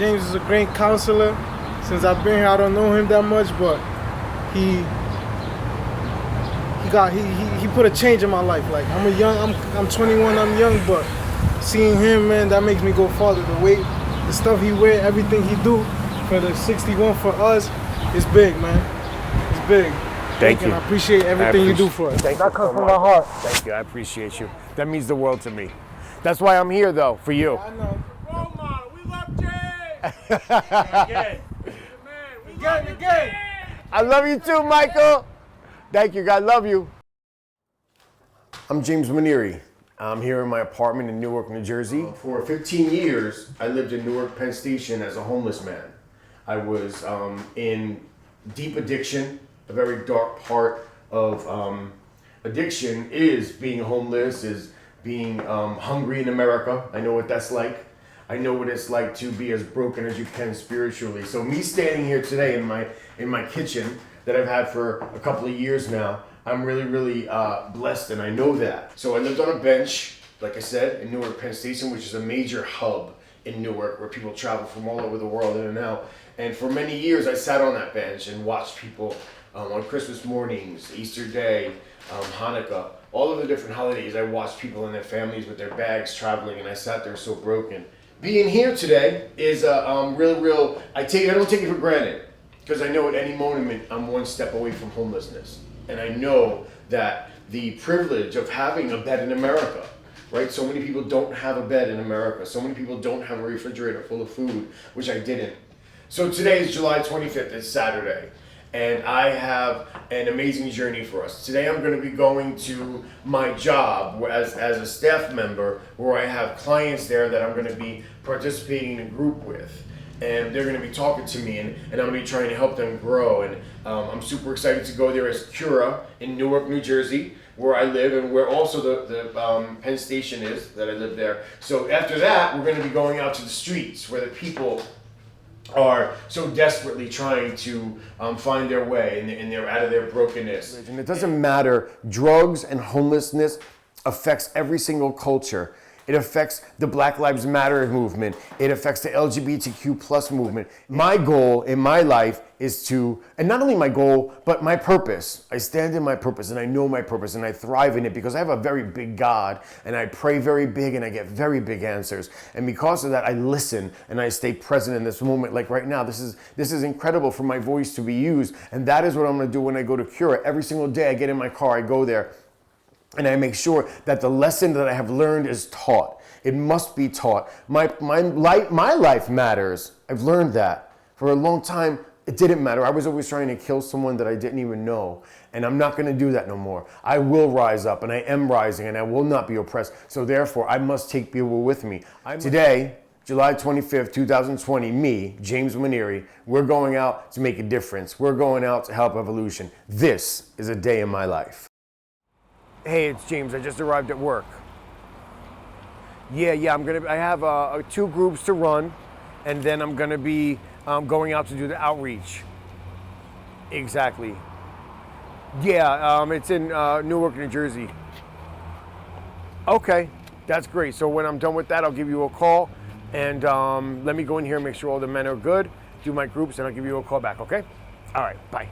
James is a great counselor. Since I've been here, I don't know him that much, but he put a change in my life. Like I'm 21, I'm young, but seeing him, man, that makes me go farther. The stuff he wear, everything he do for the 61 for us is big, man. It's big. Thank you. And I appreciate everything you do for us. Thank that you comes so from much. my heart. Thank you. I appreciate you. That means the world to me. That's why I'm here, though, for you. I know. Role model. We love James. Again. We love you, James. I love you too, Michael. Thank you, God. Love you. I'm James Manieri. I'm here in my apartment in Newark, New Jersey. For 15 years, I lived in Newark, Penn Station as a homeless man. I was in deep addiction. A very dark part of addiction is being homeless, is being hungry in America. I know what that's like. I know what it's like to be as broken as you can spiritually. So me standing here today in my kitchen that I've had for a couple of years now, I'm really blessed, and I know that. So I lived on a bench, like I said, in Newark, Penn Station, which is a major hub in Newark where people travel from all over the world in and out. And for many years, I sat on that bench and watched people on Christmas mornings, Easter Day, Hanukkah, all of the different holidays. I watched people and their families with their bags traveling, and I sat there so broken. Being here today is real. I don't take it for granted, because I know at any moment I'm one step away from homelessness. And I know that the privilege of having a bed in America, right? So many people don't have a bed in America. So many people don't have a refrigerator full of food, which I didn't. So today is July 25th, it's Saturday, and I have an amazing journey for us. Today I'm going to be going to my job as a staff member, where I have clients there that I'm going to be participating in a group with. And they're going to be talking to me, and I'm going to be trying to help them grow. And I'm super excited to go there as Cura in Newark, New Jersey, where I live, and where also the Penn Station is, that I live there. So after that, we're going to be going out to the streets where the people are so desperately trying to find their way, and they're out of their brokenness. And it doesn't matter, drugs and homelessness affects every single culture. It affects the Black Lives Matter movement. It affects the LGBTQ plus movement. My goal in my life is to, and not only my goal, but my purpose. I stand in my purpose, and I know my purpose, and I thrive in it because I have a very big God, and I pray very big, and I get very big answers. And because of that, I listen, and I stay present in this moment. Like right now, this is incredible for my voice to be used, and that is what I'm gonna do when I go to Cura. Every single day I get in my car, I go there, and I make sure that the lesson that I have learned is taught. It must be taught. My life matters. I've learned that. For a long time, it didn't matter. I was always trying to kill someone that I didn't even know. And I'm not gonna do that no more. I will rise up, and I am rising, and I will not be oppressed. So therefore, I must take people with me. Today, July 25th, 2020, me, James Manieri, we're going out to make a difference. We're going out to help evolution. This is a day in my life. Hey, it's James. I just arrived at work. Yeah, I have 2 groups to run, and then I'm gonna be going out to do the outreach. Exactly. Yeah, it's in Newark, New Jersey. Okay, that's great. So when I'm done with that, I'll give you a call, and let me go in here and make sure all the men are good, do my groups, and I'll give you a call back, okay? All right, bye.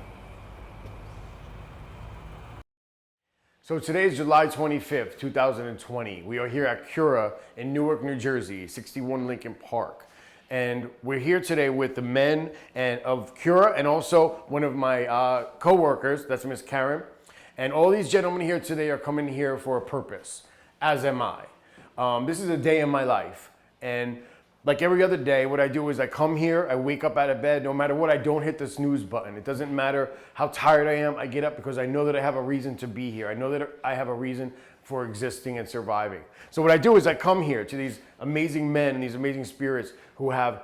So today is July 25th, 2020. We are here at Cura in Newark, New Jersey, 61 Lincoln Park. And we're here today with the men of Cura, and also one of my co-workers, that's Miss Karen. And all these gentlemen here today are coming here for a purpose, as am I. This is a day in my life. And like every other day, what I do is I come here, I wake up out of bed, no matter what, I don't hit the snooze button. It doesn't matter how tired I am, I get up because I know that I have a reason to be here. I know that I have a reason for existing and surviving. So what I do is I come here to these amazing men and these amazing spirits who have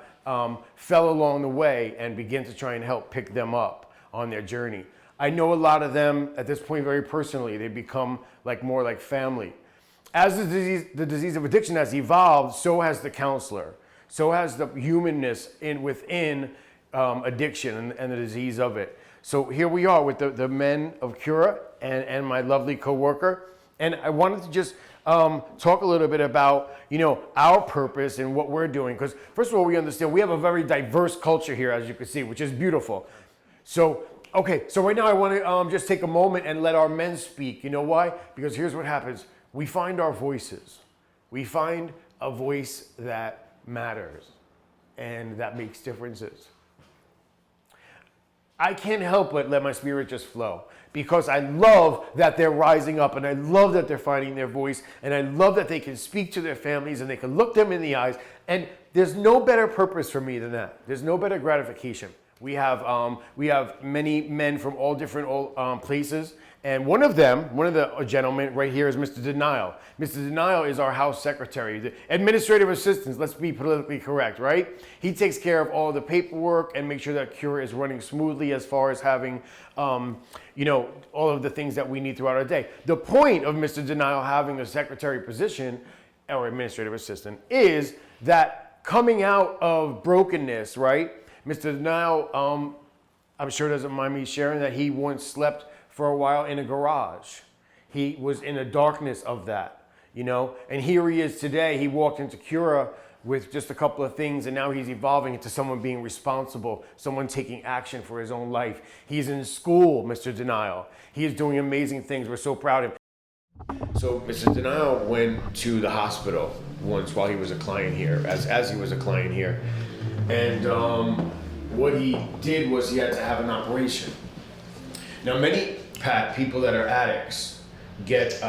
fell along the way, and begin to try and help pick them up on their journey. I know a lot of them at this point very personally. They become more like family. As the disease of addiction has evolved, so has the counselor. So has the humanness within addiction and the disease of it. So here we are with the men of Cura and my lovely co-worker. And I wanted to just talk a little bit about, our purpose and what we're doing. Because first of all, we understand we have a very diverse culture here, as you can see, which is beautiful. So, okay, so right now I want to just take a moment and let our men speak. You know why? Because here's what happens. We find our voices. We find a voice that matters and that makes differences. I can't help but let my spirit just flow because I love that they're rising up and I love that they're finding their voice and I love that they can speak to their families and they can look them in the eyes. And there's no better purpose for me than that. There's no better gratification. We have many men from all different places. And one of the gentlemen right here is Mr. Denial. Mr. Denial is our house secretary, the administrative assistant, let's be politically correct, right? He takes care of all the paperwork and makes sure that Cura is running smoothly as far as having, all of the things that we need throughout our day. The point of Mr. Denial having a secretary position or administrative assistant is that coming out of brokenness, right? Mr. Denial, I'm sure doesn't mind me sharing that he once slept for a while in a garage. He was in the darkness of that, and here he is today. He walked into Cura with just a couple of things and now he's evolving into someone being responsible, someone taking action for his own life. He's in school, Mr. Denial. He is doing amazing things. We're so proud of him. So Mr. Denial went to the hospital once while he was a client here, as he was a client here. And what he did was he had to have an operation. Now, many people that are addicts get,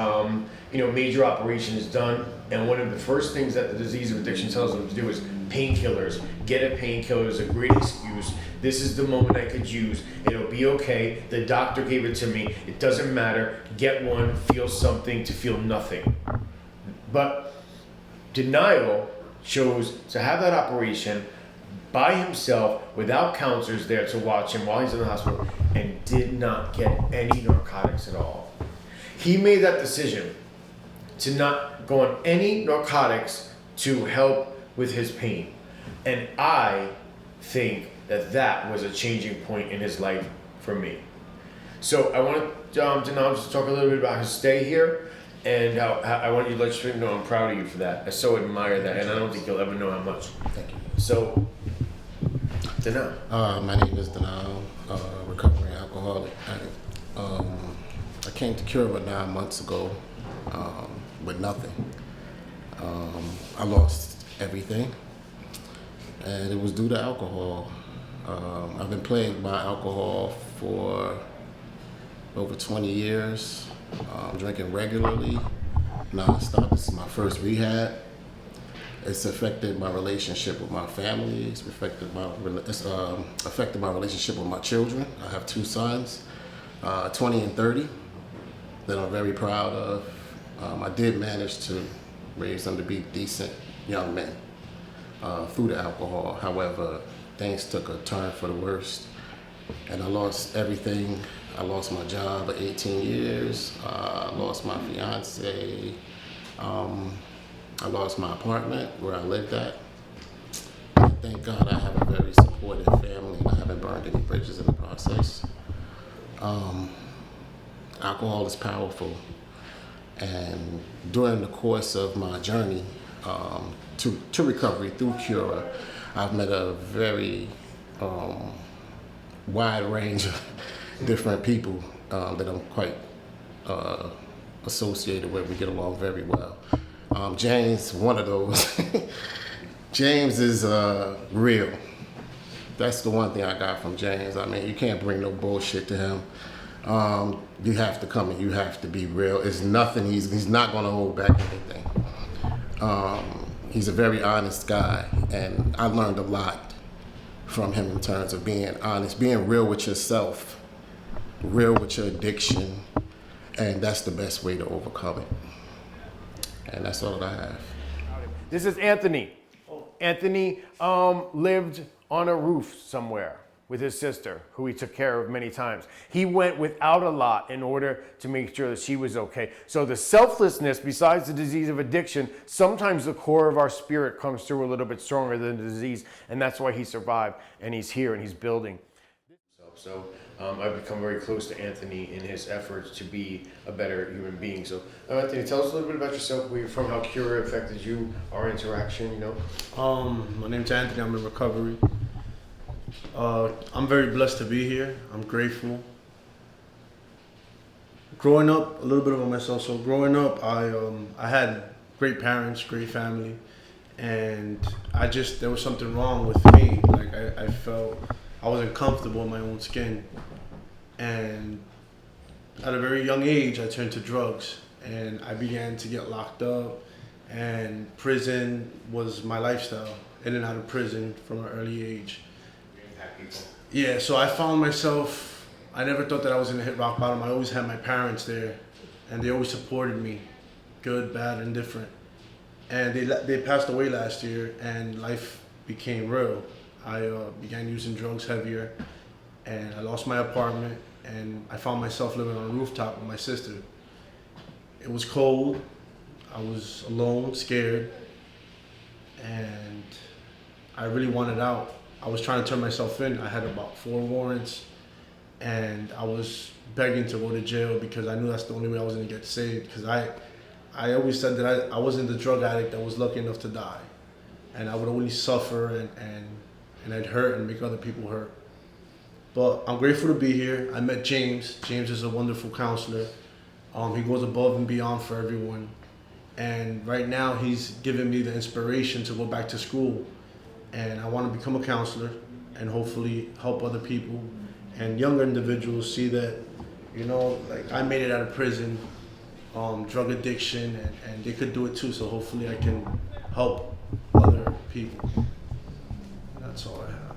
major operations done, and one of the first things that the disease of addiction tells them to do is painkillers. Get a painkiller is a great excuse. This is the moment I could use. It'll be okay. The doctor gave it to me. It doesn't matter. Get one, feel something to feel nothing. But Denial chose to have that operation by himself, without counselors there to watch him while he's in the hospital, and did not get any narcotics at all. He made that decision to not go on any narcotics to help with his pain. And I think that was a changing point in his life for me. So I want to now just talk a little bit about his stay here, and I want you to let you know I'm proud of you for that. I so admire that, and I don't think you'll ever know how much. Thank you. So, Denial. My name is Denial, recovering alcoholic addict. I came to Cura about 9 months ago with nothing. I lost everything, and it was due to alcohol. I've been plagued by alcohol for over 20 years, drinking regularly, nonstop. This is my first rehab. It's affected my relationship with my family. It's affected my relationship with my children. I have 2 sons, 20 and 30, that I'm very proud of. I did manage to raise them to be decent young men through the alcohol. However, things took a turn for the worst, and I lost everything. I lost my job at 18 years. I lost my fiance. I lost my apartment where I lived at. Thank God I have a very supportive family and I haven't burned any bridges in the process. Alcohol is powerful, and during the course of my journey to recovery through Cura, I've met a very wide range of different people that I'm quite associated with. We get along very well. James, one of those. James is real. That's the one thing I got from James. I mean, you can't bring no bullshit to him. You have to come and you have to be real. It's nothing. He's not going to hold back anything. He's a very honest guy, and I learned a lot from him in terms of being honest, being real with yourself, real with your addiction, and that's the best way to overcome it. And that's all I have. This is Anthony. Anthony lived on a roof somewhere with his sister, who he took care of many times. He went without a lot in order to make sure that she was okay. So the selflessness, besides the disease of addiction, sometimes the core of our spirit comes through a little bit stronger than the disease, and that's why he survived, and he's here, and he's building. So I've become very close to Anthony in his efforts to be a better human being. So, Anthony, tell us a little bit about yourself, where you're from, how Cura affected you, our interaction, you know? My name's Anthony. I'm in recovery. I'm very blessed to be here. I'm grateful. Growing up, a little bit about myself. So growing up, I had great parents, great family, and there was something wrong with me. Like I felt I wasn't comfortable in my own skin, and at a very young age, I turned to drugs, and I began to get locked up, and prison was my lifestyle. In and out of prison from an early age. Yeah, so I found myself. I never thought that I was gonna hit rock bottom. I always had my parents there, and they always supported me, good, bad, and different. And they passed away last year, and life became real. I began using drugs heavier, and I lost my apartment, and I found myself living on a rooftop with my sister. It was cold. I was alone, scared, and I really wanted out. I was trying to turn myself in. I had about 4 warrants. And I was begging to go to jail because I knew that's the only way I was gonna get saved. Because I always said that I wasn't the drug addict that was lucky enough to die, and I would only suffer and I'd hurt and make other people hurt. But I'm grateful to be here. I met James. James is a wonderful counselor. He goes above and beyond for everyone, and right now he's giving me the inspiration to go back to school, and I want to become a counselor and hopefully help other people. And younger individuals see that, you know, like I made it out of prison, drug addiction, and they could do it too. So hopefully I can help other people. That's all I have.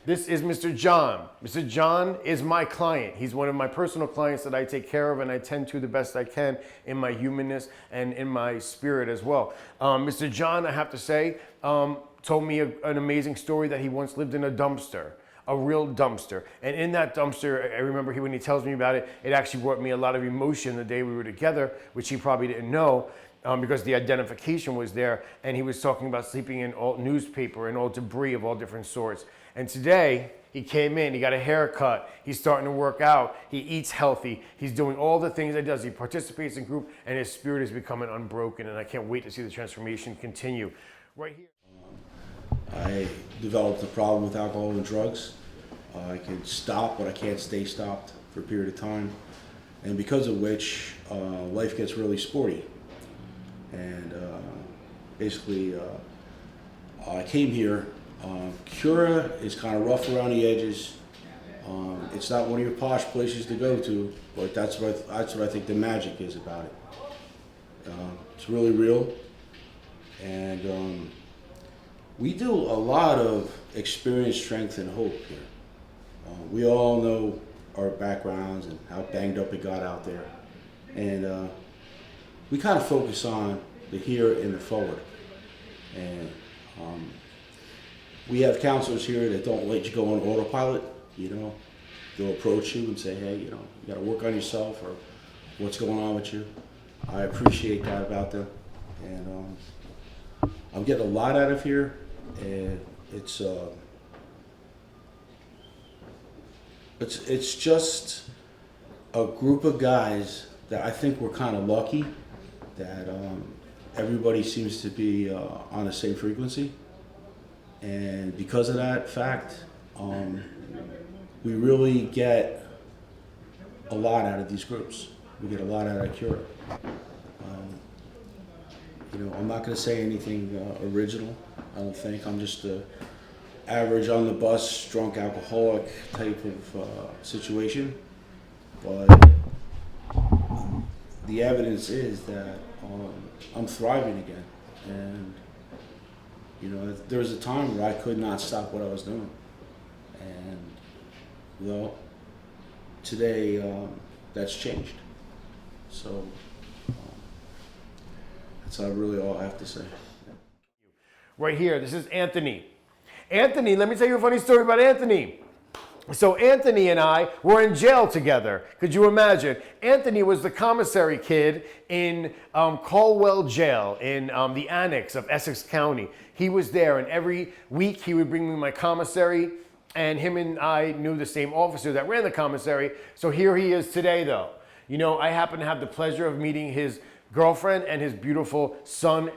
This is Mr. John. Mr. John is my client. He's one of my personal clients that I take care of and I tend to the best I can in my humanness and in my spirit as well. Mr. John, I have to say, told me an amazing story that he once lived in a dumpster. A real dumpster. And in that dumpster, I remember when he tells me about it, it actually brought me a lot of emotion the day we were together, which he probably didn't know because the identification was there. And he was talking about sleeping in all newspaper and all debris of all different sorts. And today, he came in, he got a haircut, he's starting to work out, he eats healthy, he's doing all the things he does, he participates in group, and his spirit is becoming unbroken. And I can't wait to see the transformation continue. Right here. I developed a problem with alcohol and drugs. I could stop, but I can't stay stopped for a period of time. And because of which, life gets really sporty. And basically, I came here. Cura is kind of rough around the edges. It's not one of your posh places to go to, but that's what I think the magic is about it. It's really real. And we do a lot of experience, strength, and hope here. We all know our backgrounds and how banged up it got out there. And we kind of focus on the here and the forward. And we have counselors here that don't let you go on autopilot, you know. They'll approach you and say, hey, you know, you gotta work on yourself or what's going on with you. I appreciate that about them. And I'm getting a lot out of here. And it's just a group of guys that I think we're kind of lucky that everybody seems to be on the same frequency, and because of that fact, we really get a lot out of these groups. We get a lot out of Cura. You know, I'm not going to say anything original. I don't think. I'm just a average on the bus, drunk alcoholic type of situation. But the evidence is that I'm thriving again. And, you know, there was a time where I could not stop what I was doing. And, well, today that's changed. So that's really all I have to say. Right here, this is Anthony. Anthony, let me tell you a funny story about Anthony. So Anthony and I were in jail together. Could you imagine? Anthony was the commissary kid in Caldwell Jail in the annex of Essex County. He was there, and every week he would bring me my commissary, And him and I knew the same officer that ran the commissary. So here he is today, though. You know, I happen to have the pleasure of meeting his girlfriend and his beautiful son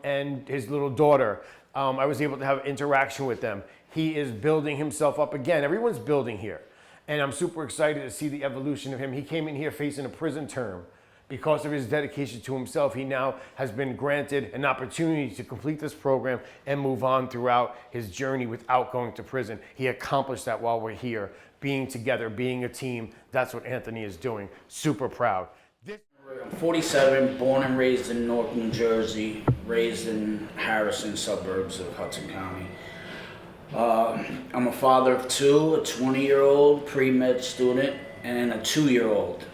and his little daughter. I was able to have interaction with them. He is building himself up again. Everyone's building here. And I'm super excited to see the evolution of him. He came in here facing a prison term. Because of his dedication to himself, he now has been granted an opportunity to complete this program and move on throughout his journey without going to prison. He accomplished that while we're here, being together, being a team. That's what Anthony is doing. Super proud. I'm 47, born and raised in Newark, New Jersey, raised in Harrison, suburbs of Hudson County. I'm a father of two, a 20-year-old pre-med student and a 2-year-old.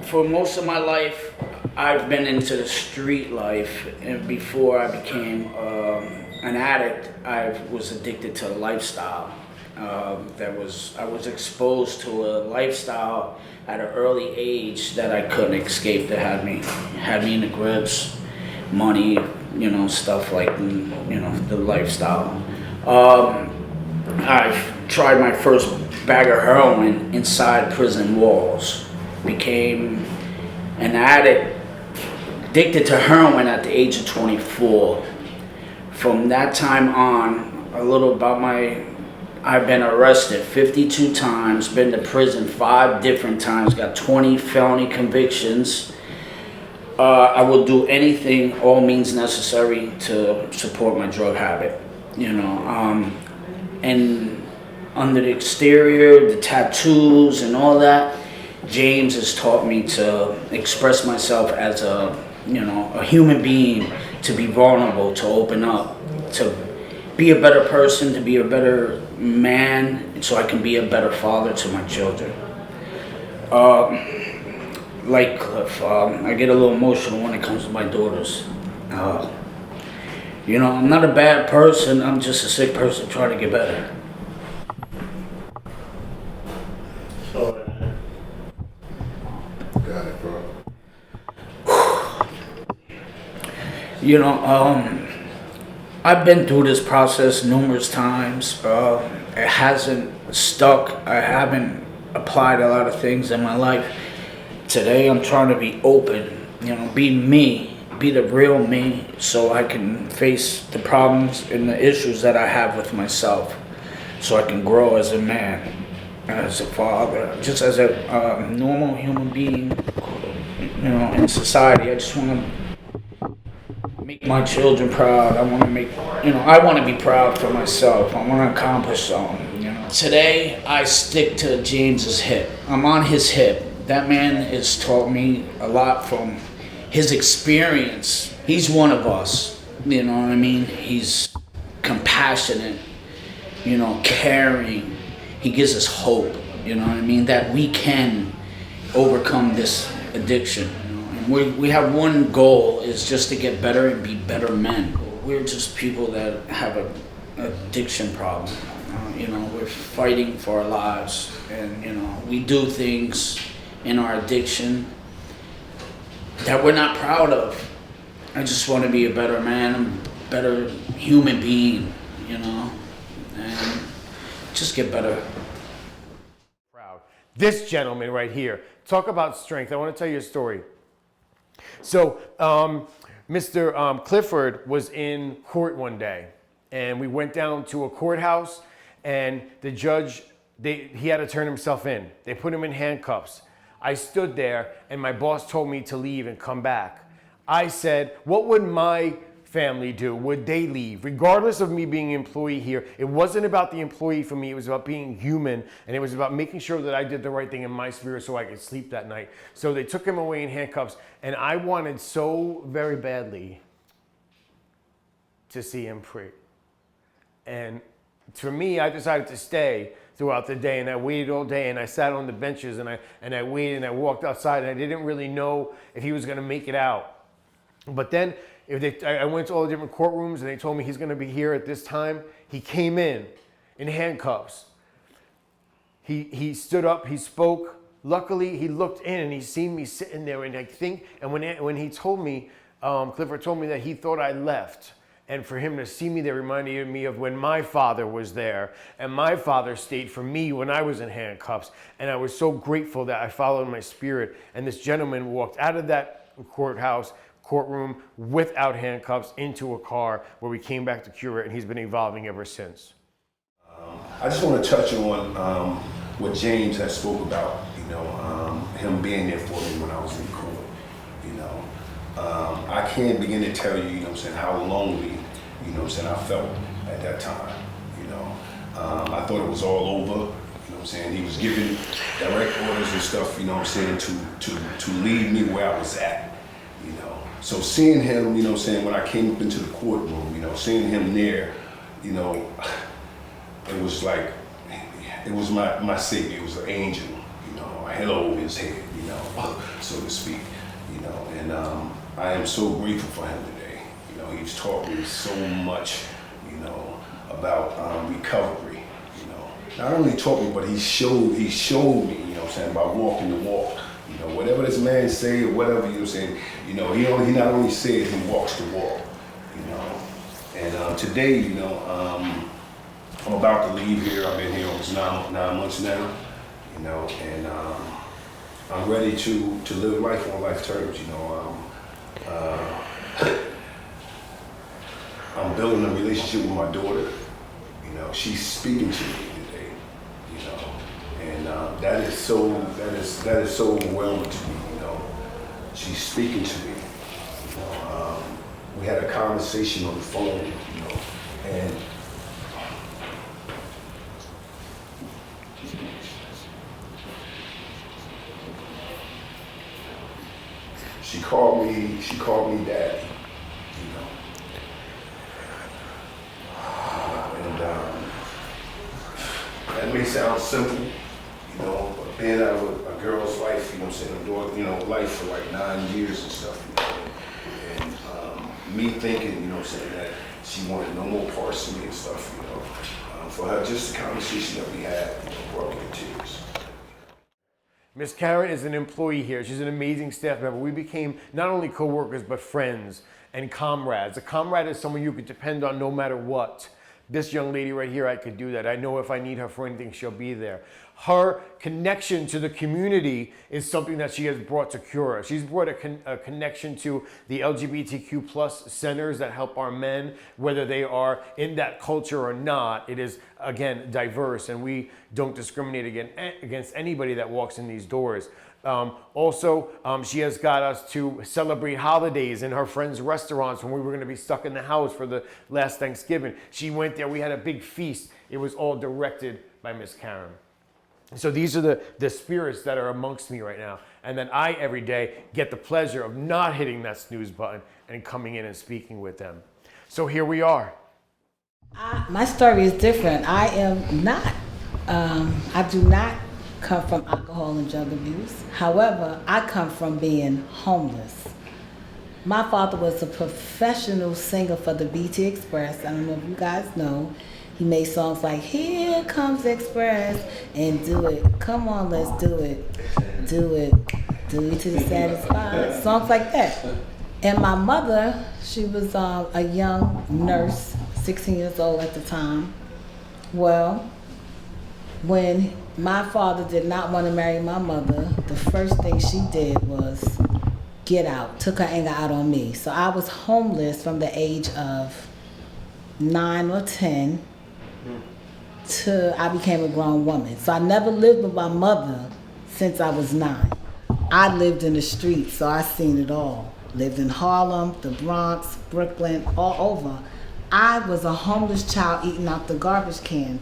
For most of my life, I've been into the street life, and before I became an addict, I was addicted to a lifestyle. I was exposed to a lifestyle at an early age that I couldn't escape. That had me in the grips, money, stuff like the lifestyle. I've tried my first bag of heroin inside prison walls. Became an addict, addicted to heroin at the age of 24. From that time on, I've been arrested 52 times, been to prison 5 different times, got 20 felony convictions. I will do anything, all means necessary to support my drug habit, and under the exterior, the tattoos and all that, James has taught me to express myself as a human being, to be vulnerable, to open up, to be a better person, to be a better man, so I can be a better father to my children. Like Cliff, I get a little emotional when it comes to my daughters. I'm not a bad person, I'm just a sick person trying to get better. Got it, bro. I've been through this process numerous times. It hasn't stuck. I haven't applied a lot of things in my life. Today I'm trying to be open, be me, be the real me, so I can face the problems and the issues that I have with myself, so I can grow as a man, as a father, just as a normal human being, in society. I just want to make my children proud. I want to be proud for myself. I want to accomplish something, Today, I stick to James's hip. I'm on his hip. That man has taught me a lot from his experience. He's one of us, you know what I mean? He's compassionate, caring. He gives us hope, you know what I mean? That we can overcome this addiction. And we have one goal, is just to get better and be better men. We're just people that have an addiction problem. We're fighting for our lives, and we do things in our addiction that we're not proud of. I just want to be a better man, a better human being, and just get better. Proud. This gentleman right here, talk about strength. I want to tell you a story. So, Mr. Clifford was in court one day, and we went down to a courthouse, and the judge, he had to turn himself in. They put him in handcuffs. I stood there, and my boss told me to leave and come back. I said, what would my family do? Would they leave? Regardless of me being an employee here, it wasn't about the employee for me. It was about being human, and it was about making sure that I did the right thing in my spirit so I could sleep that night. So they took him away in handcuffs, and I wanted so very badly to see him free. And for me, I decided to stay throughout the day, and I waited all day, and I sat on the benches, and I waited, and I walked outside, and I didn't really know if he was going to make it out. But then I went to all the different courtrooms, and they told me he's going to be here at this time. He came in handcuffs. He stood up, he spoke. Luckily, he looked in, and he seen me sitting there, and when he told me, Clifford told me that he thought I left. And for him to see me, that reminded me of when my father was there, and my father stayed for me when I was in handcuffs. And I was so grateful that I followed my spirit. And this gentleman walked out of that courtroom without handcuffs into a car, where we came back to Cura, and he's been evolving ever since. I just want to touch on what James has spoke about, him being there for me when I was in court. I can't begin to tell you, how lonely, I felt at that time. I thought it was all over. He was giving direct orders and stuff, to lead me where I was at. So seeing him, when I came up into the courtroom, seeing him there, it was like, it was my savior. It was an angel, a halo over his head, so to speak, and I am so grateful for him today. He's taught me so much, about recovery. Not only taught me, but he showed me, by walking the walk. Whatever this man say or whatever, he not only says, he walks the walk. And today, I'm about to leave here. I've been here almost nine months now, and I'm ready to live life on life terms. I'm building a relationship with my daughter. She's speaking to me today. And that is so overwhelming to me. She's speaking to me. We had a conversation on the phone. And she called me daddy, and that may sound simple, but being out of a girl's life, life for like 9 years and stuff, and me thinking, that she wanted no more parts of me and stuff, for her, just the conversation that we had, brought me to tears. Miss Karen is an employee here. She's an amazing staff member. We became not only co-workers, but friends and comrades. A comrade is someone you could depend on no matter what. This young lady right here, I could do that. I know if I need her for anything, she'll be there. Her connection to the community is something that she has brought to Cura. She's brought a connection to the LGBTQ plus centers that help our men, whether they are in that culture or not. It is, again, diverse, and we don't discriminate against anybody that walks in these doors. She has got us to celebrate holidays in her friends' restaurants when we were going to be stuck in the house for the last Thanksgiving. She went there. We had a big feast. It was all directed by Miss Karen. So these are the spirits that are amongst me right now. And then I, every day, get the pleasure of not hitting that snooze button and coming in and speaking with them. So here we are. My story is different. I do not come from alcohol and drug abuse. However, I come from being homeless. My father was a professional singer for the BT Express. I don't know if you guys know. He made songs like "Here Comes Express" and "Do It." Come on, let's do it. Do it. Do it to the satisfied. Songs like that. And my mother, she was a young nurse, 16 years old at the time. Well, when my father did not want to marry my mother, the first thing she did was get out, took her anger out on me. So I was homeless from the age of 9 or 10 till I became a grown woman. So I never lived with my mother since I was 9. I lived in the streets, so I seen it all. Lived in Harlem, the Bronx, Brooklyn, all over. I was a homeless child eating out the garbage cans.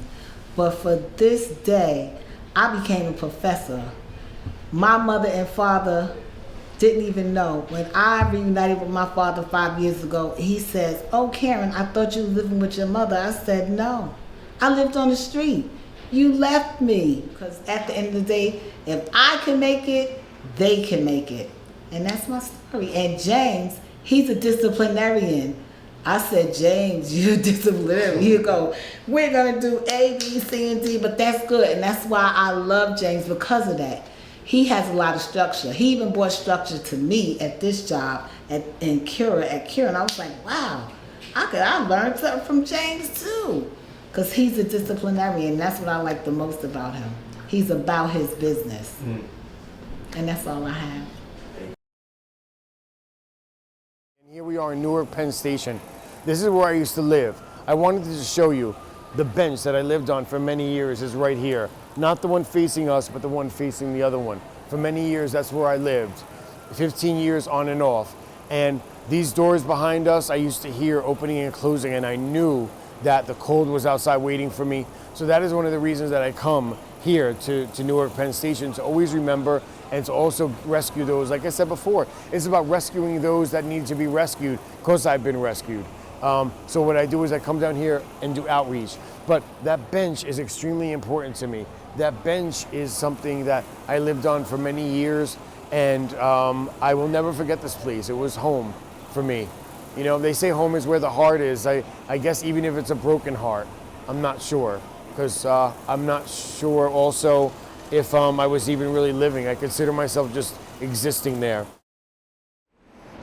But for this day, I became a professor. My mother and father didn't even know. When I reunited with my father 5 years ago, he says, "Oh, Karen, I thought you were living with your mother." I said, "No, I lived on the street. You left me." Because at the end of the day, if I can make it, they can make it. And that's my story. And James, he's a disciplinarian. I said, "James, you're a disciplinarian." He'll go, "We're going to do A, B, C, and D," but that's good. And that's why I love James, because of that. He has a lot of structure. He even brought structure to me at this job in Cura, And I was like, wow, I learned something from James too. Because he's a disciplinarian. That's what I like the most about him. He's about his business. And that's all I have. And here we are in Newark, Penn Station. This is where I used to live. I wanted to just show you the bench that I lived on for many years is right here. Not the one facing us, but the one facing the other one. For many years, that's where I lived. 15 years on and off. And these doors behind us, I used to hear opening and closing, and I knew that the cold was outside waiting for me. So that is one of the reasons that I come here to Newark Penn Station, to always remember and to also rescue those. Like I said before, it's about rescuing those that need to be rescued, because I've been rescued. So what I do is I come down here and do outreach. But that bench is extremely important to me. That bench is something that I lived on for many years, and I will never forget this place. It was home for me. You know, they say home is where the heart is. I guess even if it's a broken heart, I'm not sure. Because I'm not sure also if I was even really living. I consider myself just existing there.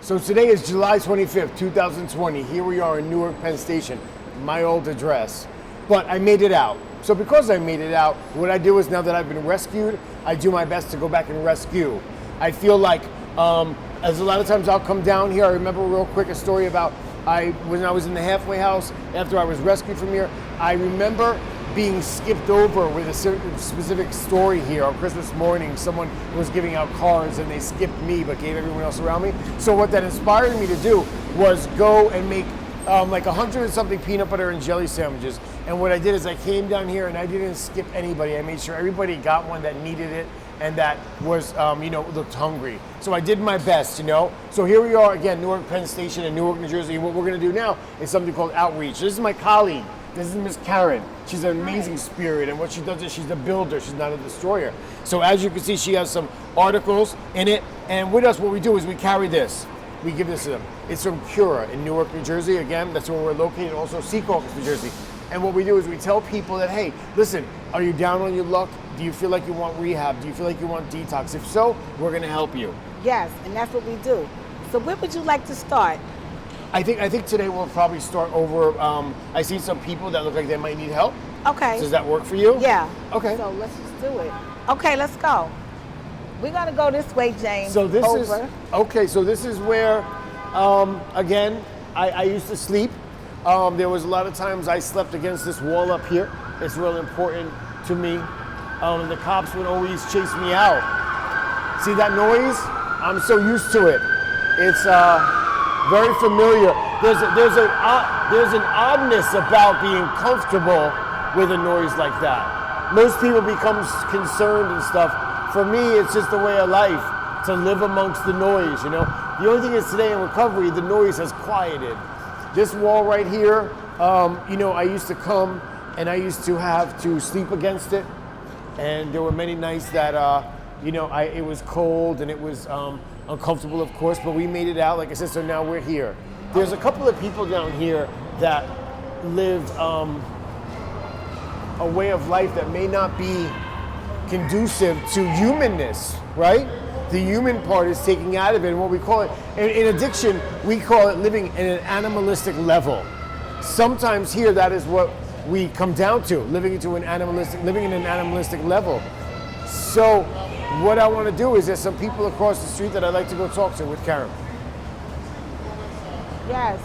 So today is July 25th, 2020. Here we are in Newark, Penn Station, my old address. But I made it out. So because I made it out, what I do is, now that I've been rescued, I do my best to go back and rescue. I feel like, as a lot of times I'll come down here. I remember real quick a story about when I was in the halfway house after I was rescued from here. I remember being skipped over with a specific story here. On Christmas morning, someone was giving out cards and they skipped me but gave everyone else around me. So what that inspired me to do was go and make like 100 and something peanut butter and jelly sandwiches. And what I did is I came down here and I didn't skip anybody. I made sure everybody got one that needed it and that was, looked hungry. So I did my best, So here we are again, Newark Penn Station in Newark, New Jersey. And what we're gonna do now is something called outreach. This is my colleague. This is Miss Karen. She's an amazing spirit, and what she does is she's a builder, she's not a destroyer. So as you can see, she has some articles in it, and with us, what we do is we carry this. We give this to them. It's from Cura in Newark, New Jersey. Again, that's where we're located, also Secaucus, New Jersey. And what we do is we tell people that, hey, listen, are you down on your luck? Do you feel like you want rehab? Do you feel like you want detox? If so, we're gonna help you. Yes, and that's what we do. So where would you like to start? I think today we'll probably start over. I see some people that look like they might need help. Okay. Does that work for you? Yeah. Okay. So let's just do it. Okay, let's go. We're gonna go this way, James. So this over. is okay. So this is where, again, I used to sleep. There was a lot of times I slept against this wall up here. It's real important to me. The cops would always chase me out. See that noise? I'm so used to it. It's very familiar. There's an oddness about being comfortable with a noise like that. Most people become concerned and stuff. For me, it's just a way of life to live amongst the noise. The only thing is today in recovery, the noise has quieted. This wall right here, I used to come and I used to have to sleep against it, and there were many nights that it was cold and it was uncomfortable, of course, but we made it out, like I said, so now we're here. There's a couple of people down here that live a way of life that may not be conducive to humanness, right? The human part is taking out of it, and what we call it, in addiction, we call it living in an animalistic level. Sometimes here, that is what we come down to, living in an animalistic level. So, what I want to do is there's some people across the street that I'd like to go talk to with Karen. Yes.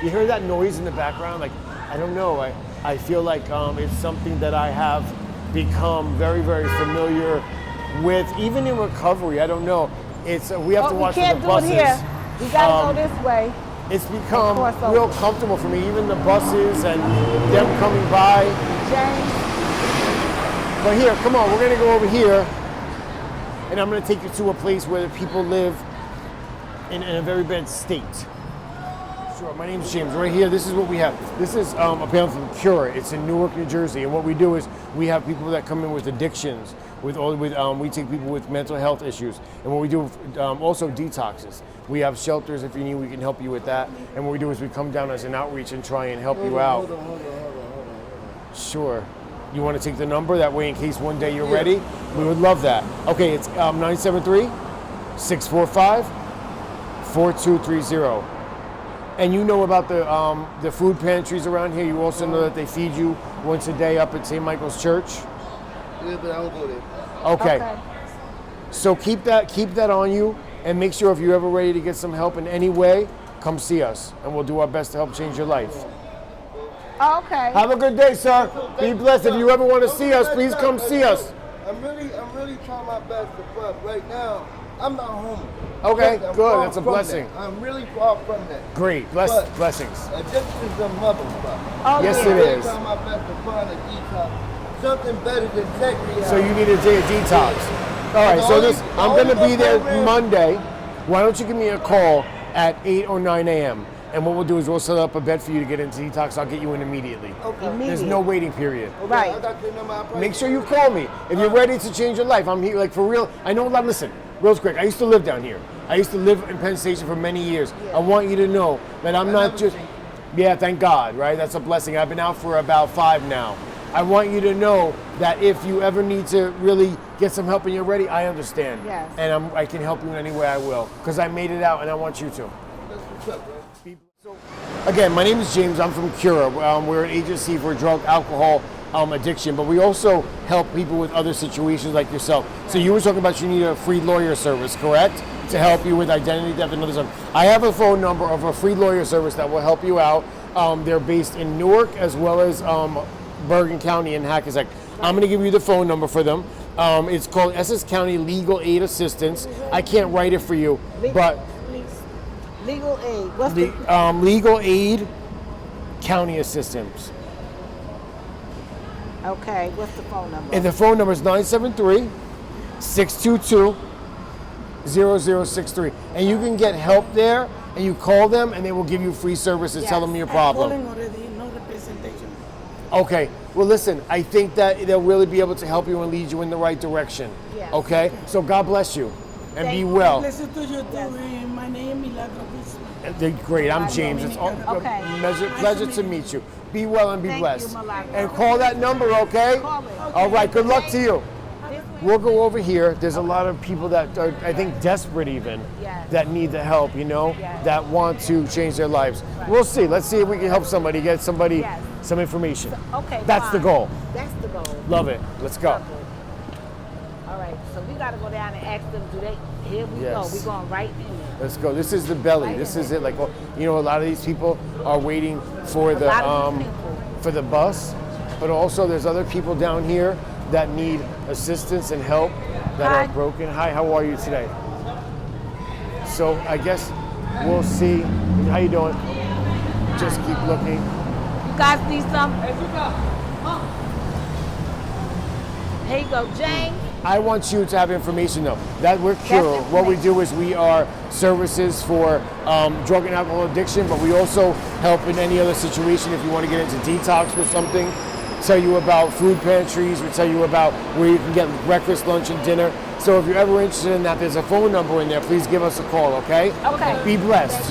You hear that noise in the background? Like, I don't know. I feel like it's something that I have become very, very familiar with, even in recovery. I don't know. It's we have to watch for the buses. We can't do it here. We gotta go this way. It's become real comfortable for me, even the buses and them coming by. James. But here, come on, we're gonna go over here, and I'm gonna take you to a place where the people live in a very bad state. Sure, my name's James. Right here, this is what we have. This is a panel from Cura. It's in Newark, New Jersey, and what we do is we have people that come in with addictions. We take people with mental health issues, and what we do also detoxes. We have shelters if you need. We can help you with that. And what we do is we come down as an outreach and try and help you out. Hold on. Sure. You want to take the number that way in case one day you're ready? We would love that. Okay, it's 973 645-4230. And you know about the food pantries around here. You also know that they feed you once a day up at St. Michael's Church. Yeah, but I don't go there. Okay. So keep that on you, and make sure if you're ever ready to get some help in any way, come see us, and we'll do our best to help change your life. Okay. Have a good day, sir. Be blessed. If you ever want to see us, please come see us. I'm really trying my best, but right now, I'm not homeless. Okay, I'm good. far That's a from blessing. that. I'm really far from that. Great. But Blessings. addiction is a motherfucker. Oh, Yes, yeah. it is. I'm trying my best to find a detox. Something better than take me out. So you need a day of detox. All right, so I'm going to be there Monday. Why don't you give me a call at 8 or 9 a.m. And what we'll do is we'll set up a bed for you to get into detox. I'll get you in immediately. Okay. There's no waiting period. Right. I got your number. I'll probably- Make sure you call me if you're ready to change your life. I'm here, like, for real. I know a lot. Listen, real quick. I used to live down here. I used to live in Penn Station for many years. I want you to know that I'm not just. Yeah, thank God, right? That's a blessing. I've been out for about 5 now. I want you to know that if you ever need to really get some help and you're ready, I understand. Yes. And I can help you in any way I will, because I made it out and I want you to. That's what's up, bro. So, again, my name is James. I'm from Cura. We're an agency for drug, alcohol addiction, but we also help people with other situations like yourself. So you were talking about you need a free lawyer service, correct? To help you with identity theft and other stuff. I have a phone number of a free lawyer service that will help you out. They're based in Newark as well as Bergen County and Hackensack. I'm going to give you the phone number for them. It's called Essex County Legal Aid Assistance. I can't write it for you, but Legal aid. What's the Legal Aid County Assistance. Okay, what's the phone number? And the phone number is 973-622-0063. And you can get help there, and you call them, and they will give you free services. Tell them your problem. Already, no representation. Okay. Well, listen, I think that they'll really be able to help you and lead you in the right direction. Yes. Okay? So God bless you, and Thank be you. well. Listen to you too. My name is Milagro. They're great. I'm James. It's Okay. pleasure to meet you. Be well and be Thank blessed. you, Milagro. And call that number, okay? Call it. All right. Good luck to you. This way. We'll go over here. There's a lot of people that are, I think, desperate even, Yes. that need the help, you know, Yes. that want to change their lives. We'll see. Let's see if we can help somebody, get somebody Yes. some information. Okay. That's the fine. goal. That's the goal. Love it. Let's go. Lovely. All right, so we gotta go down and ask them. Do they? Here we Yes. go. We're going right in there. Let's go. This is the belly. Right This in is there. it. Like, you know, a lot of these people are waiting for the lot of these people. for the bus, but also there's other people down here that need assistance and help that Hi. are broken. Hi, how are you today? So I guess we'll see. How you doing? Just keep looking. You guys need some? Here you go, James. I want you to have information though. That we're Cura. What we do is we are services for drug and alcohol addiction, but we also help in any other situation if you want to get into detox or something. Tell you about food pantries. We tell you about where you can get breakfast, lunch, and dinner. So if you're ever interested in that, there's a phone number in there. Please give us a call, okay? Okay. Be blessed.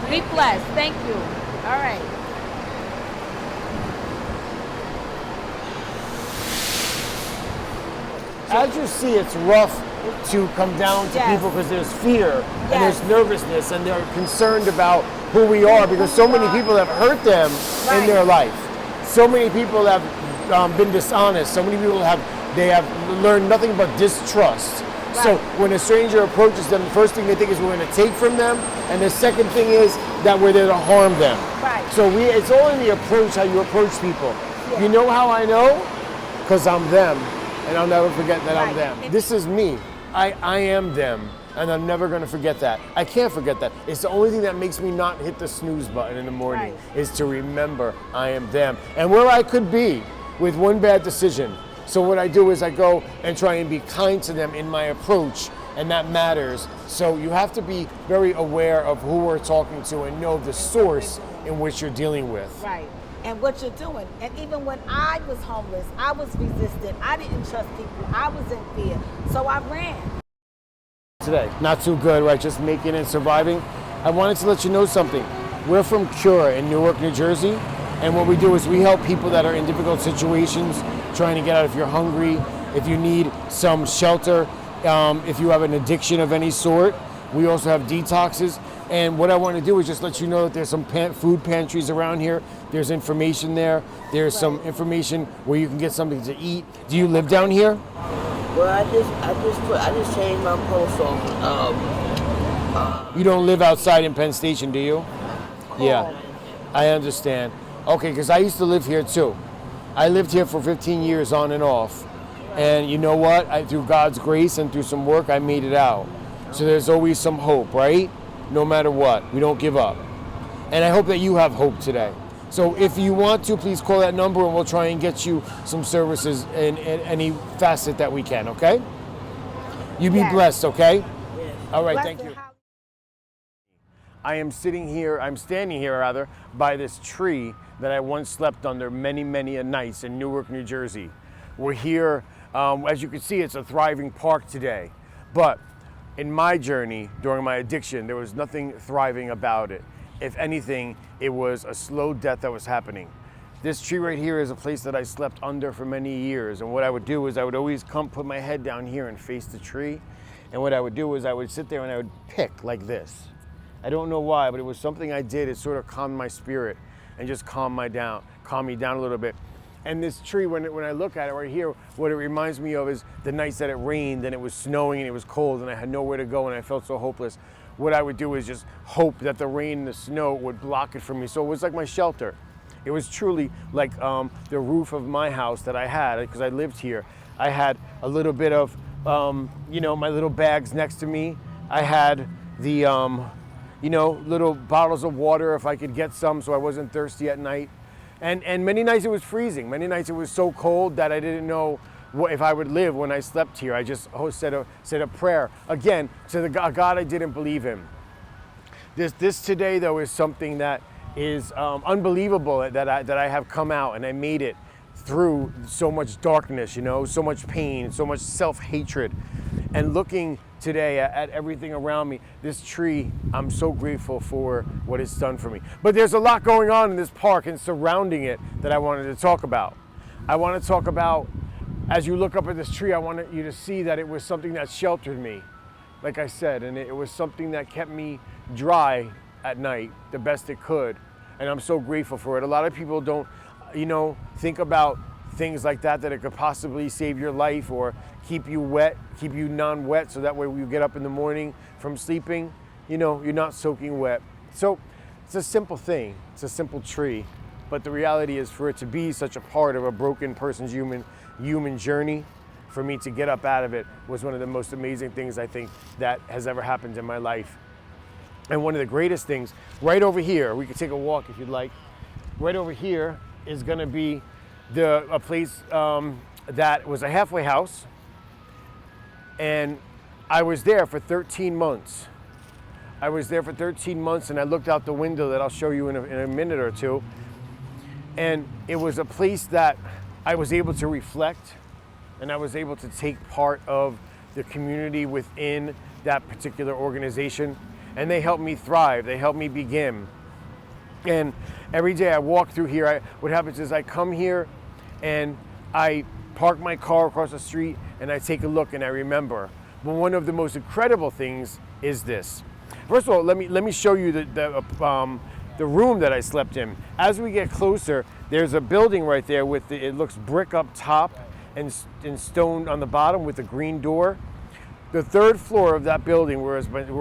Be blessed. Thank you. All right. As you see, it's rough to come down to Yes. people because there's fear and Yes. there's nervousness and they're concerned about who we are because so many people have hurt them in Right. their life. So many people have been dishonest. So many people have learned nothing but distrust. So Right. when a stranger approaches them, the first thing they think is we're going to take from them, and the second thing is that we're there to harm them. Right. So it's all in the approach, how you approach people. Yeah. You know how I know? Because I'm them. And I'll never forget that I'm Right. them. This is me. I am them. And I'm never going to forget that. I can't forget that. It's the only thing that makes me not hit the snooze button in the morning is to remember I am them. And where I could be with one bad decision. So what I do is I go and try and be kind to them in my approach. And that matters. So you have to be very aware of who we're talking to and know the source in which you're dealing with. Right. And what you're doing. And even when I was homeless, I was resistant. I didn't trust people. I was in fear. So I ran. Today. Not too good, right? Just making it, surviving. I wanted to let you know something. We're from Cura in Newark, New Jersey. And what we do is we help people that are in difficult situations, trying to get out if you're hungry, if you need some shelter, if you have an addiction of any sort. We also have detoxes. And what I want to do is just let you know that there's some food pantries around here. There's information there. There's some information where you can get something to eat. Do you live down here? Well, I just changed my post office. You don't live outside in Penn Station, do you? Yeah, I understand. Okay, because I used to live here too. I lived here for 15 years on and off. And you know what? Through God's grace and through some work, I made it out. So there's always some hope, right? No matter what, we don't give up. And I hope that you have hope today. So if you want to, please call that number and we'll try and get you some services in any facet that we can, okay? You be blessed, okay? Yes. All right, thank you. I'm standing here by this tree that I once slept under many nights in Newark, New Jersey. We're here, as you can see, it's a thriving park today. But in my journey, during my addiction, there was nothing thriving about it. If anything, it was a slow death that was happening. This tree right here is a place that I slept under for many years. And what I would do is I would always come put my head down here and face the tree. And what I would do is I would sit there and I would pick like this. I don't know why, but it was something I did. It sort of calmed my spirit and just calmed me down a little bit. And this tree, when I look at it right here, what it reminds me of is the nights that it rained and it was snowing and it was cold and I had nowhere to go and I felt so hopeless. What I would do is just hope that the rain and the snow would block it from me. So it was like my shelter. It was truly like the roof of my house that I had, because I lived here. I had a little bit of, my little bags next to me. I had the, little bottles of water if I could get some so I wasn't thirsty at night. And many nights it was freezing. Many nights it was so cold that I didn't know if I would live when I slept here. I just said a prayer, again, to the God I didn't believe in. This today, though, is something that is unbelievable that I have come out and I made it through so much darkness, so much pain, so much self-hatred. And looking today at everything around me, this tree, I'm so grateful for what it's done for me. But there's a lot going on in this park and surrounding it that I wanted to talk about. I want to talk about, as you look up at this tree, I wanted you to see that it was something that sheltered me, like I said, and it was something that kept me dry at night the best it could. And I'm so grateful for it. A lot of people don't, think about things like that it could possibly save your life or keep you wet, keep you non-wet, so that way when you get up in the morning from sleeping, you're not soaking wet. So it's a simple thing. It's a simple tree. But the reality is, for it to be such a part of a broken person's human journey, for me to get up out of it was one of the most amazing things I think that has ever happened in my life. And one of the greatest things, right over here, we could take a walk if you'd like, right over here is gonna be a place that was a halfway house, and I was there for 13 months. I was there for 13 months and I looked out the window that I'll show you in a minute or two, and it was a place that I was able to reflect and I was able to take part of the community within that particular organization, and they helped me thrive, they helped me begin. And every day I walk through here, what happens is I come here and I park my car across the street and I take a look and I remember. But one of the most incredible things is this. First of all, let me show you the room that I slept in. As we get closer, there's a building right there with it looks brick up top and stone on the bottom with a green door. The third floor of that building where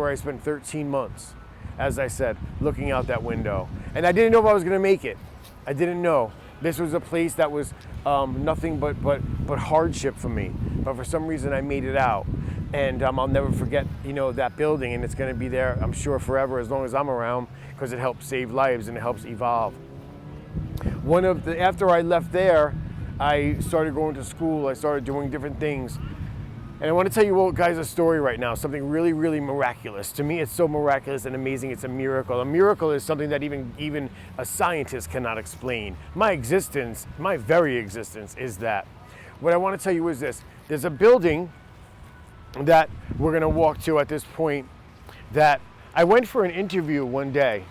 I spent 13 months, as I said, looking out that window. And I didn't know if I was gonna make it. I didn't know. This was a place that was nothing but hardship for me. But for some reason I made it out. And I'll never forget, that building, and it's gonna be there, I'm sure, forever, as long as I'm around, because it helps save lives and it helps evolve. After I left there, I started going to school, I started doing different things. And I want to tell you guys a story right now, something really, really miraculous. To me, it's so miraculous and amazing, it's a miracle. A miracle is something that even a scientist cannot explain. My existence, my very existence is that. What I want to tell you is this. There's a building that we're going to walk to at this point that I went for an interview one day.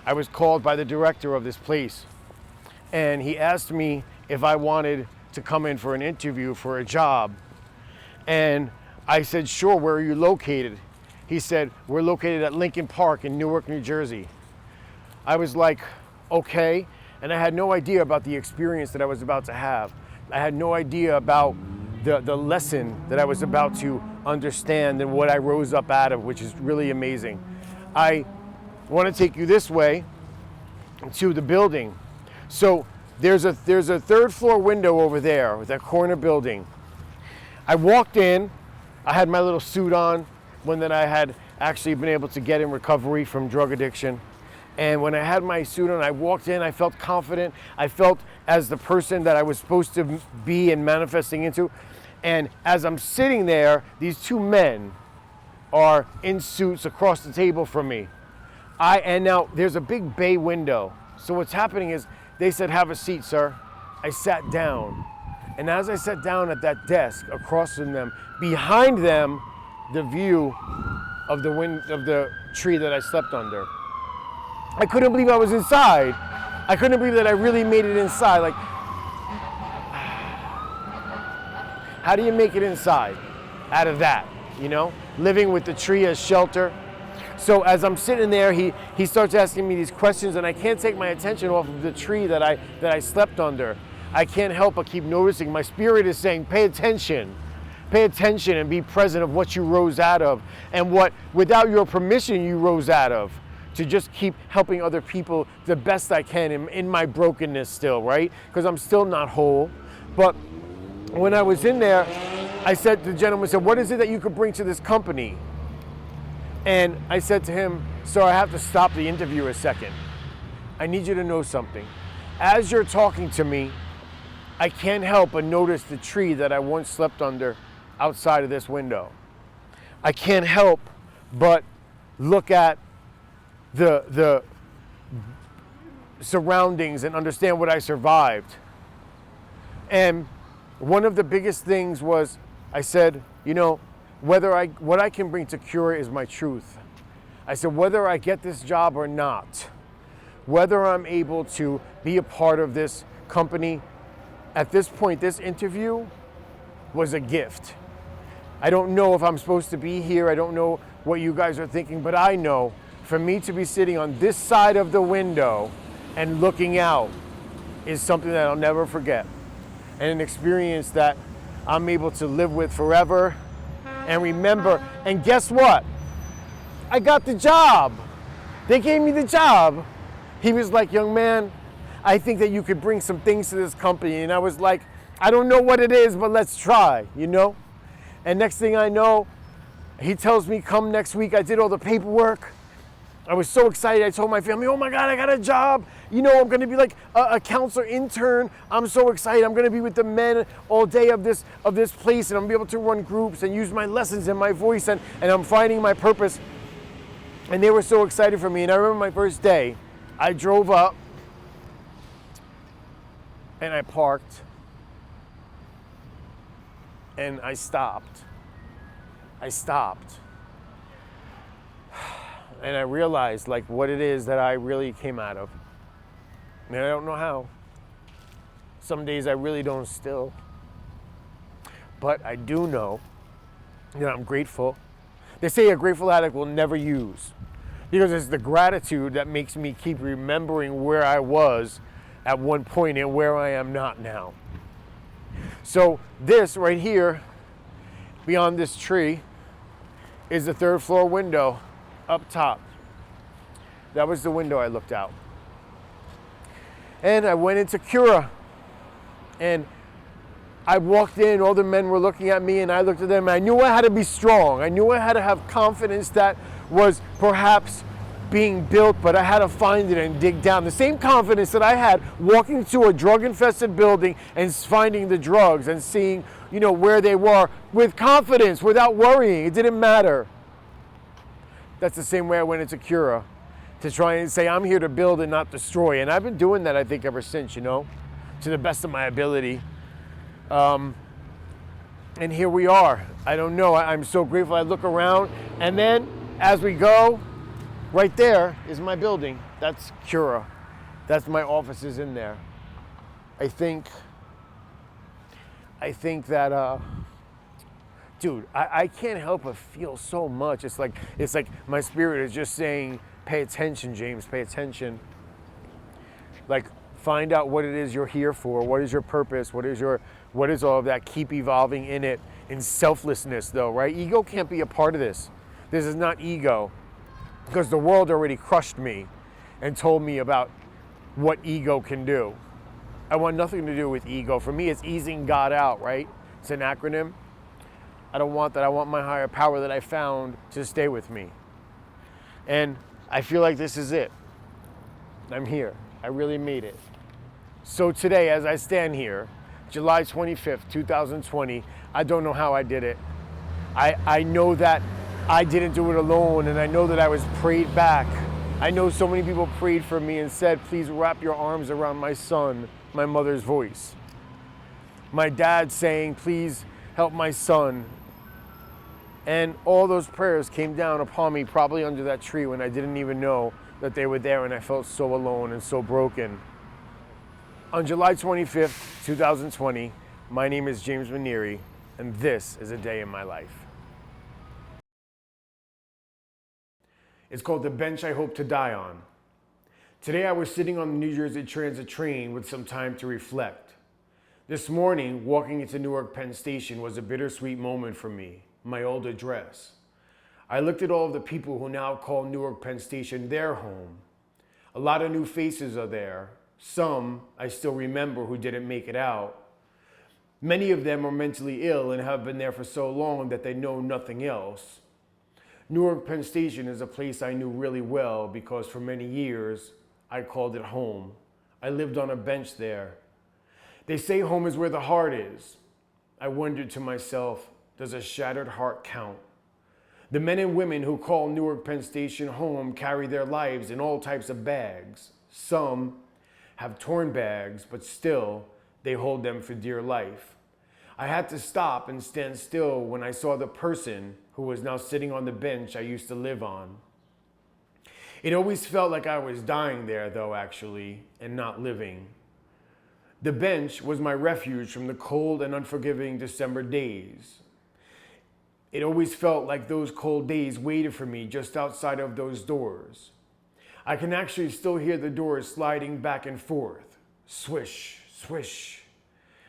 I was called by the director of this place, and he asked me if I wanted to come in for an interview for a job. And I said, sure, where are you located? He said, we're located at Lincoln Park in Newark, New Jersey. I was like, okay. And I had no idea about the experience that I was about to have. I had no idea about the lesson that I was about to understand and what I rose up out of, which is really amazing. I want to take you this way to the building. So there's a third floor window over there with that corner building. I walked in, I had my little suit on, one that I had actually been able to get in recovery from drug addiction. And when I had my suit on, I walked in, I felt confident. I felt as the person that I was supposed to be and manifesting into. And as I'm sitting there, these two men are in suits across the table from me. And now there's a big bay window. So what's happening is they said, have a seat, sir. I sat down. And as I sat down at that desk across from them, behind them, the view of the tree that I slept under. I couldn't believe I was inside. I couldn't believe that I really made it inside. Like, how do you make it inside out of that, you know? Living with the tree as shelter. So as I'm sitting there, he starts asking me these questions, and I can't take my attention off of the tree that I slept under. I can't help but keep noticing. My spirit is saying, pay attention. Pay attention and be present of what you rose out of and what, without your permission, you rose out of. To just keep helping other people the best I can in my brokenness still, right? Because I'm still not whole. But when I was in there, I said to the gentleman, what is it that you could bring to this company? And I said to him, sir, I have to stop the interview a second. I need you to know something. As you're talking to me, I can't help but notice the tree that I once slept under outside of this window. I can't help but look at the surroundings and understand what I survived. And one of the biggest things was, I said, you know, what I can bring to Cura is my truth. I said, whether I get this job or not, whether I'm able to be a part of this company, at this point, this interview was a gift. I don't know if I'm supposed to be here. I don't know what you guys are thinking, but I know for me to be sitting on this side of the window and looking out is something that I'll never forget. And an experience that I'm able to live with forever and remember. And guess what? I got the job. They gave me the job. He was like, young man, I think that you could bring some things to this company. And I was like, I don't know what it is, but let's try, you know? And next thing I know, he tells me, come next week. I did all the paperwork. I was so excited. I told my family, oh my God, I got a job. You know, I'm going to be like a counselor intern. I'm so excited. I'm going to be with the men all day of this place, and I'm going to be able to run groups and use my lessons and my voice, and I'm finding my purpose. And they were so excited for me. And I remember my first day, I drove up and I parked and I stopped. And I realized like what it is that I really came out of. And I don't know how. Some days I really don't still. But I do know that I'm grateful. They say a grateful addict will never use. Because it's the gratitude that makes me keep remembering where I was at one point and where I am not now. So this right here, beyond this tree, is the third floor window up top. That was the window I looked out. And I went into Cura. And I walked in, all the men were looking at me, and I looked at them, and I knew I had to be strong. I knew I had to have confidence that was perhaps being built, but I had to find it and dig down. The same confidence that I had walking to a drug-infested building and finding the drugs and seeing, you know, where they were with confidence, without worrying. It didn't matter. That's the same way I went into Cura, to try and say, I'm here to build and not destroy. And I've been doing that, I think, ever since, you know, to the best of my ability. And here we are. I don't know. I'm so grateful. I look around, and then as we go, right there is my building. That's Cura. That's my offices in there. I think that dude, I can't help but feel so much. It's like my spirit is just saying, pay attention, James, pay attention. Like, find out what it is you're here for. What is your purpose? What is all of that? Keep evolving in it. In selflessness, though, right? Ego can't be a part of this. This is not ego, because the world already crushed me and told me about what ego can do. I want nothing to do with ego. For me, it's easing God out, right? It's an acronym. I don't want that. I want my higher power that I found to stay with me. And I feel like this is it. I'm here. I really made it. So today, as I stand here, July 25th, 2020, I don't know how I did it. I know that I didn't do it alone, and I know that I was prayed back. I know so many people prayed for me and said, please wrap your arms around my son, my mother's voice. My dad saying, please help my son. And all those prayers came down upon me probably under that tree when I didn't even know that they were there, and I felt so alone and so broken. On July 25th, 2020, my name is James Manieri, and this is a day in my life. It's called The Bench I Hope to Die On. Today I was sitting on the New Jersey Transit train with some time to reflect. This morning, walking into Newark Penn Station was a bittersweet moment for me, my old address. I looked at all of the people who now call Newark Penn Station their home. A lot of new faces are there. Some I still remember who didn't make it out. Many of them are mentally ill and have been there for so long that they know nothing else. Newark Penn Station is a place I knew really well because for many years I called it home. I lived on a bench there. They say home is where the heart is. I wondered to myself, does a shattered heart count? The men and women who call Newark Penn Station home carry their lives in all types of bags. Some have torn bags, but still, they hold them for dear life. I had to stop and stand still when I saw the person who was now sitting on the bench I used to live on. It always felt like I was dying there, though, actually, and not living. The bench was my refuge from the cold and unforgiving December days. It always felt like those cold days waited for me just outside of those doors. I can actually still hear the doors sliding back and forth. Swish, swish.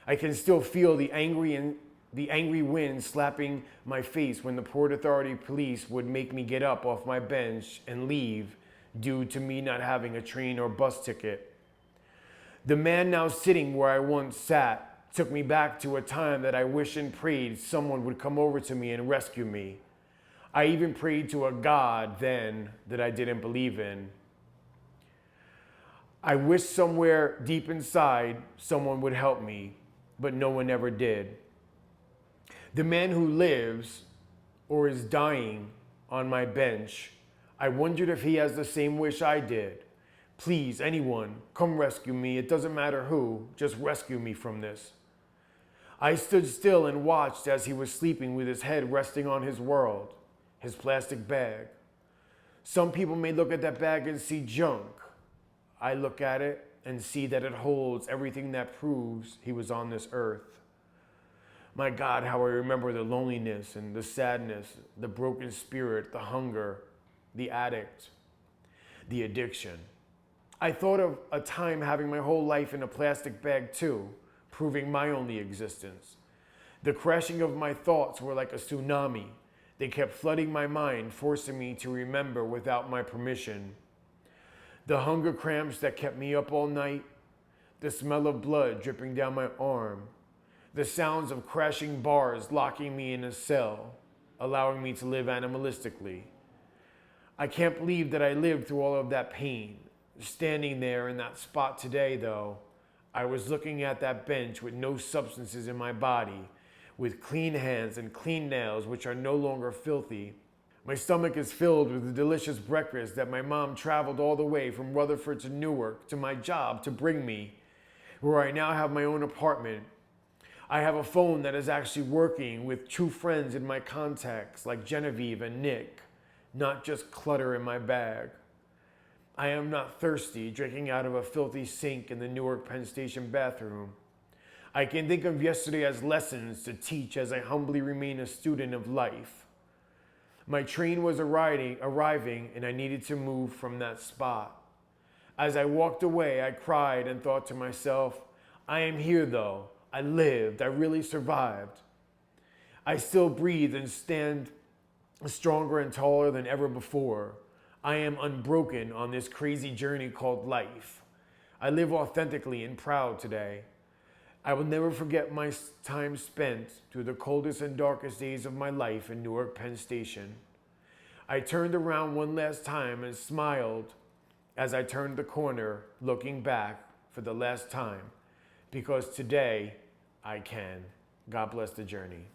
I can still feel the angry wind slapping my face when the Port Authority police would make me get up off my bench and leave due to me not having a train or bus ticket. The man now sitting where I once sat took me back to a time that I wished and prayed someone would come over to me and rescue me. I even prayed to a God then that I didn't believe in. I wished somewhere deep inside someone would help me, but no one ever did. The man who lives or is dying on my bench, I wondered if he has the same wish I did. Please, anyone, come rescue me. It doesn't matter who, just rescue me from this. I stood still and watched as he was sleeping with his head resting on his world, his plastic bag. Some people may look at that bag and see junk. I look at it and see that it holds everything that proves he was on this earth. My God, how I remember the loneliness and the sadness, the broken spirit, the hunger, the addict, the addiction. I thought of a time having my whole life in a plastic bag too, proving my only existence. The crashing of my thoughts were like a tsunami. They kept flooding my mind, forcing me to remember without my permission. The hunger cramps that kept me up all night, the smell of blood dripping down my arm, the sounds of crashing bars locking me in a cell, allowing me to live animalistically. I can't believe that I lived through all of that pain. Standing there in that spot today, though, I was looking at that bench with no substances in my body, with clean hands and clean nails which are no longer filthy. My stomach is filled with the delicious breakfast that my mom traveled all the way from Rutherford to Newark to my job to bring me, where I now have my own apartment. I have a phone that is actually working with true friends in my contacts like Genevieve and Nick, not just clutter in my bag. I am not thirsty, drinking out of a filthy sink in the Newark Penn Station bathroom. I can think of yesterday as lessons to teach as I humbly remain a student of life. My train was arriving and I needed to move from that spot. As I walked away, I cried and thought to myself, I am here though. I lived. I really survived. I still breathe and stand stronger and taller than ever before. I am unbroken on this crazy journey called life. I live authentically and proud today. I will never forget my time spent through the coldest and darkest days of my life in Newark, Penn Station. I turned around one last time and smiled as I turned the corner, looking back for the last time, because today I can. God bless the journey.